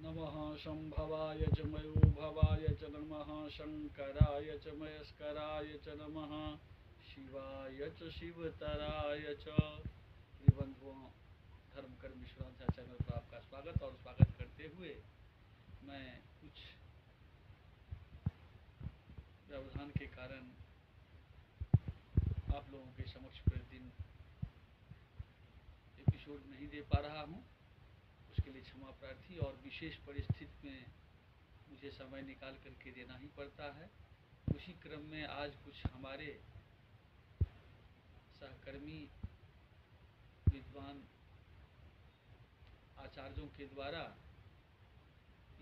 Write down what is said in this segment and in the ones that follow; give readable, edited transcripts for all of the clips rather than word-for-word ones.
नमः शंभवाय च मयोभवाय च नमः शंकराय च मयस्कराय च नमः शिवाय च शिवतराय च। बंधुओं, धर्म कर्म विश्रांति चैनल पर आपका स्वागत करते हुए मैं कुछ व्यवधान के कारण आप लोगों के समक्ष प्रतिदिन एपिसोड नहीं दे पा रहा हूँ, उसके लिए क्षमा प्रार्थी। और विशेष परिस्थिति में मुझे समय निकाल करके देना ही पड़ता है। उसी क्रम में आज कुछ हमारे सहकर्मी विद्वान आचार्यों के द्वारा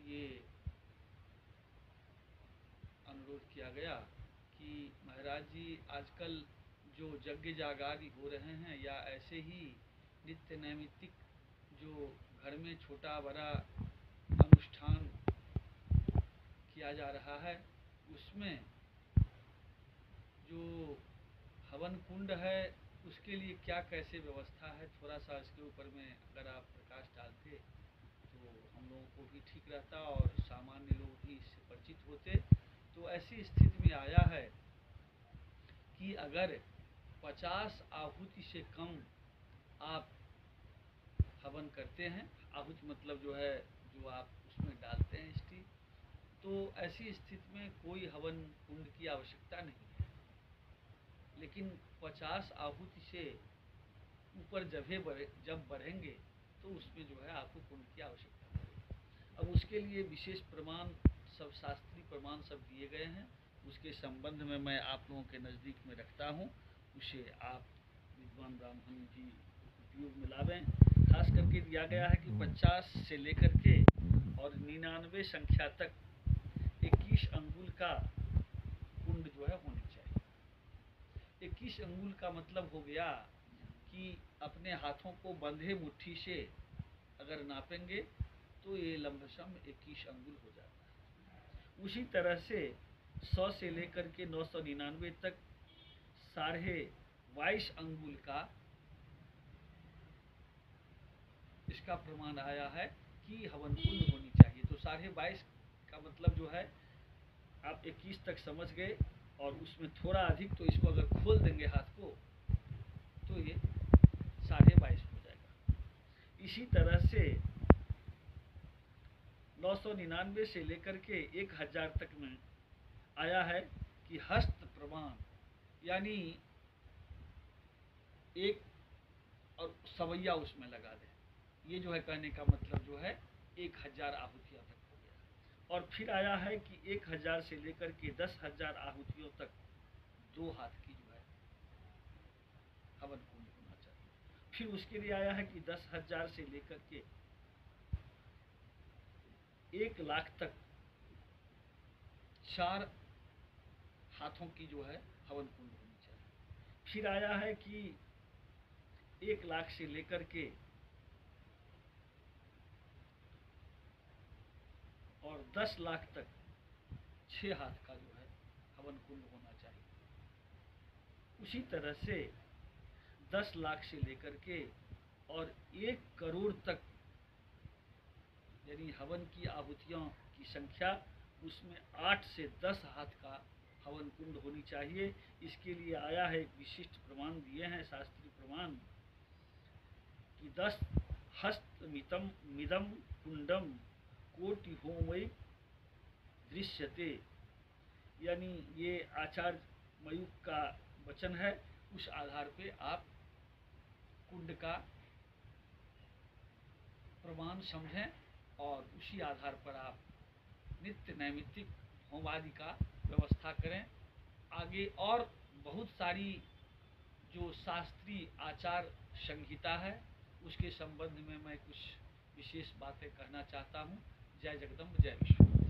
ये अनुरोध किया गया कि महाराज जी, आजकल जो यज्ञ जागादि हो रहे हैं या ऐसे ही नित्य नैमित्तिक जो घर में छोटा बड़ा अनुष्ठान किया जा रहा है, उसमें जो हवन कुंड है उसके लिए क्या कैसे व्यवस्था है, थोड़ा सा इसके ऊपर में अगर आप प्रकाश डालते तो हम लोगों को भी ठीक रहता और सामान्य लोग भी इससे परिचित होते। तो ऐसी स्थिति में आया है कि अगर 50 आहुति से कम आप हवन करते हैं, आहुति मतलब जो है जो आप उसमें डालते हैं स्टील, तो ऐसी स्थिति में कोई हवन कुंड की आवश्यकता नहीं है। लेकिन 50 आहुति से ऊपर जब बढ़ेंगे तो उसमें जो है आपको कुंड की आवश्यकता है। अब उसके लिए विशेष प्रमाण, सब शास्त्रीय प्रमाण सब दिए गए हैं। उसके संबंध में मैं आप लोगों के नज़दीक में रखता हूँ, उसे आप विद्वान ब्राह्मण जी उपयोग में लावें। खास करके दिया गया है कि 50 से लेकर के और 99 संख्या तक 21 अंगुल का कुंड जो है होनी चाहिए। 21 अंगुल का मतलब हो गया कि अपने हाथों को बंधे मुट्ठी से अगर नापेंगे तो ये लंबसम 21 अंगुल हो जाता है। उसी तरह से 100 से लेकर के 999 तक 22.5 अंगुल का इसका प्रमाण आया है कि हवन कुंड होनी चाहिए। तो 22.5 का मतलब जो है आप 21 तक समझ गए, और उसमें थोड़ा अधिक, तो इसको अगर खोल देंगे हाथ को तो ये 22.5 हो जाएगा। इसी तरह से 999 से लेकर के 1000 तक में आया है कि हस्त प्रमाण, यानी एक और सवैया उसमें लगा दें। ये जो है कहने का मतलब जो है 1000 आहुतियाँ तक हो गया। और फिर आया है कि 1000 से लेकर के 10,000 आहुतियों तक 2 हाथ की जो है हवन कुंड होना चाहिए। फिर उसके लिए आया है कि 10,000 से लेकर के 1 लाख तक 4 हाथों की जो है हवन कुंड होनी चाहिए। फिर आया है कि 1 लाख से लेकर के और 10 लाख तक 6 हाथ का जो है हवन कुंड होना चाहिए। उसी तरह से 10 लाख से लेकर के और 1 करोड़ तक, यानी हवन की आहुतियों की संख्या, उसमें 8 से 10 हाथ का हवन कुंड होनी चाहिए। इसके लिए आया है, एक विशिष्ट प्रमाण दिए हैं शास्त्रीय प्रमाण कि 10 हस्त मिदम कुंडम कोटि होमय दृश्यते, यानी ये आचार्य मयूख का वचन है। उस आधार पे आप कुंड का प्रमाण समझें और उसी आधार पर आप नित्य नैमित्तिक होम आदि का व्यवस्था करें। आगे और बहुत सारी जो शास्त्रीय आचार संहिता है, उसके संबंध में मैं कुछ विशेष बातें कहना चाहता हूँ। जय जगदम्ब, जय विष्णु।